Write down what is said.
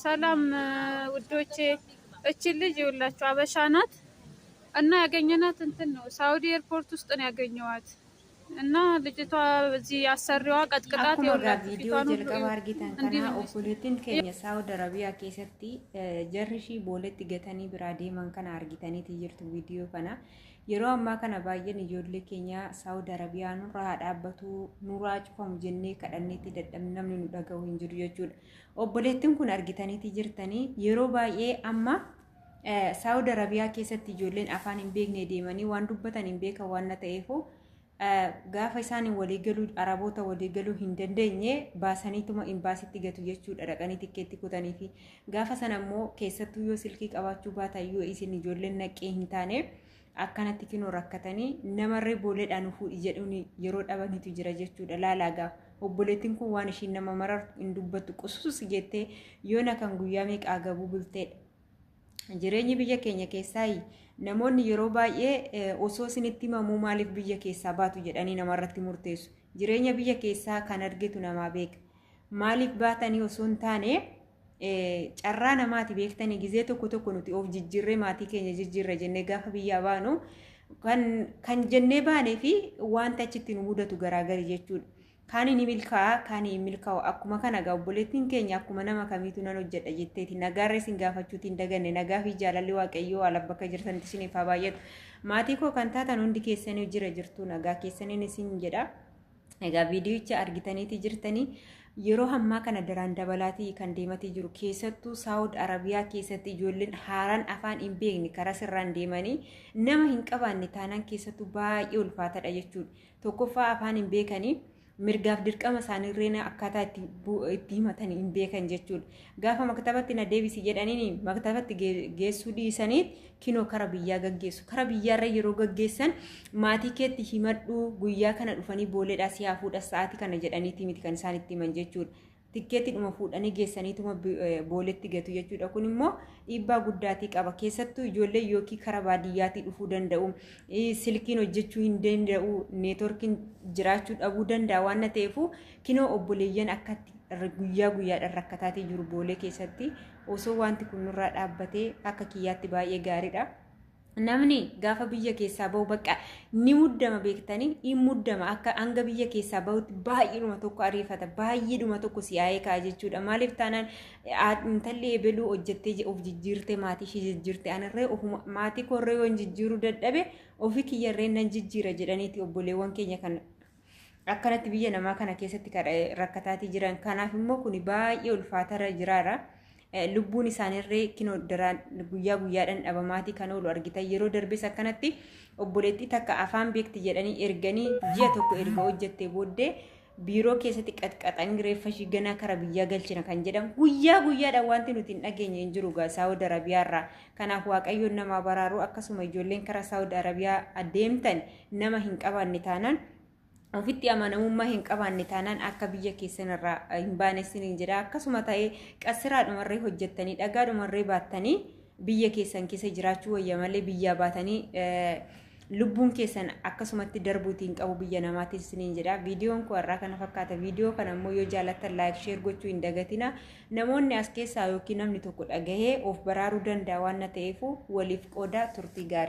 ሰላም ውዶቼ፣ እቺ ልጅ ይኸውላችሁ አበሻ ናት እና ያገኘናት እንትን ነው ሳውዲ ኤርፖርት ውስጥ ነው ያገኘዋት። እና ልጅቷ በዚህ አሰሪዋ ቀጥቅጣት ይኸውላችሁ ፊቷን ጀልቀባ አርጊታን ከና ኦፖሌቲን ኬኛ ሳውዲ አረቢያ ኬሰቲ ጀርሺ ቦሌት ገተኒ ብራዴ ማንከና አርጊታኒ ትይርቱ ቪዲዮ ከና የሮ አማ ከና ባየን ijoollee keenya saudi arabiyaa nurraa dhaabbatu nuraa cufamu jennee kadhanneetti dadhabnamni nu dhaga'u hin jiru jechuudha. Obboleettiin kun argitaniiti jirtanii yeroo baay'ee amma saudi arabiyaa keessatti ijoolleen afaan hin beekne deemanii waan dubbatan hin beekan waan ta'eef gaafa isaan walii galuu araboota walii galuu hin dandeenye baasaniituma imbaasitti gatu jechuudha dhaqanii tikkeetti kutanii fi gaafa sana immoo keessattuu yoo silkii qabaachuu baatan yoo isin ijoolleen naqee hin taane akkanatti kinoo rakkatanii namarree booleedhaan fuudhi jedhuun yeroo dhabanitu jira jechuudha. Laalaagaa obboleettiin kun waan ishiin nama marar hin dubbattu qusus jettee yoona kan guyyaa meeqaa gabuu bulteedha. Jireenyi biyya keenya keessaa namoonni yeroo baay'ee osoo isinitti himamuu maaliif biyya keessaa baatu jedhanii namarratti murteessu. Jireenya biyya keessaa kan argitu namaa beeka. Maaliif baatanii osoo hin taane carraa namaati beektanii gizee tokko nuti of jijjiirree maatii keenya jijjiirra jennee gaafa biyyaa baanu kan jennee baanee fi wanta achitti nu mudatu garaagari jechuudha. Kaani ni milkaa kaani milkaa'u akkuma kana gaa obboleettiin keenya akkuma nama kamiitu nan hojjedha jetteeti nagaarree sin gaafachuutiin daganne nagaa fi jaalalli waaqayyoo ala bakka jirtanitti isiniif haa baay'atu. Maatii koo kan taatan hundi keessanii jira jirtu nagaa keessaniin isin jedha. Egaa viidiyocha argitaniiti jirtanii yeroo hammaa kana daraan dabalaatii kan deematii jiru keessattuu saawud arabiyaa keessatti ijoolleen haaraan afaan hin beekne karaa sirraan deemanii nama hin qabaanne taanaan keessattuu baay'ee ulfaataadha jechuudha. Tokkoffaa afaan hin beekanii mirgaaf dirqama isaaniirree akkaataa itti himatan hin beekan jechuudha. Gaafa maktabatti na deebisi jedhanii maktabatti geessuu dhiisaniit kinoo kara biyyaa gaggeessu. Kara biyyaarra yeroo gaggeessan maatii keetti himadhu guyyaa kana dhufanii booleedhaa siyaa fuudha sa'aatii kana jedhaniiti miti kan isaan itti himan jechuudha. Tikkeetti dhuma fuudhanii geessaniituma booletti gatu jechuudha. Kun immoo dhiibbaa guddaatii qaba. Keessattuu ijoollee yookiin kara baadiyyaatii dhufuu danda'u, silkiin hojjechuu hin danda'u, neetworkiin jiraachuu dhabuu danda'a waan ta'eef kinoo obboleeyyan akkatti guyyaa guyyaadhaan rakkataatii jiru boolee keessatti osoo wanti kun nurraa dhaabbatee akka kiyyaatti baay'ee gaariidha. Namni gaafa biyya keessaa bahu bakka ni muddama beektanii hin muddama akka hanga biyya keessaa bahutti baay'eedhuma tokko ariifata baay'eedhuma tokko si'aayee ka'a jechuudha. Maaliif taanaan intalli eebeluu hojjettee of jijjiirtee maatii ishee jijjiirtee anarree maatii korree yoo jijjiiruu dadhabe ofii kiyyarree nan jijjiira jedhaniiti obboleewwan keenya kan akkanatti biyya namaa kana keessatti rakkataatii jiran. Kanaaf immoo kun baay'ee ulfaatarra jiraara. Lubbuun isaaniirree kinoo daraan guyyaa guyyaadhaan dhabamaatii kan oolu argitan yeroo darbes akkanatti obboleettii takka afaan beekti jedhanii erganii ji'a tokko erga hojjettee booddee biiroo keessatti qaxqaxanii reeffa ishii ganaa kara biyyaa galchina kan jedhamu guyyaa guyyaadhaan wanti nuti hin dhageenye hin jiru saawud arabiyaarraa. Kanaaf waaqayyoon nama baraaruu akkasuma ijoolleen kara saawud arabiyaa adeemtan nama hin qabaanne taanaan ofitti amanamummaa hin qabaanne taanaan akka biyya keessanirraa hin baanessin jedha. Akkasuma ta'ee qasiraadhumarree hojjettanii dhagaadhumarree baattanii biyya keessan keessa jiraachuu wayya malee biyyaa baatanii lubbuun keessan akkasumatti darbuutiin qabu biyya namaatiif isiniin jedha. Viidiyoon kun irraa kana fakkaata. Viidiyoo kana immoo yoo jaalattan laayik sheer gochuu hin dagatina. Namoonni as keessaa yookiin namni tokko dhagahee of baraaruu danda'a waan ta'eef waliif qooda turtii gaarii.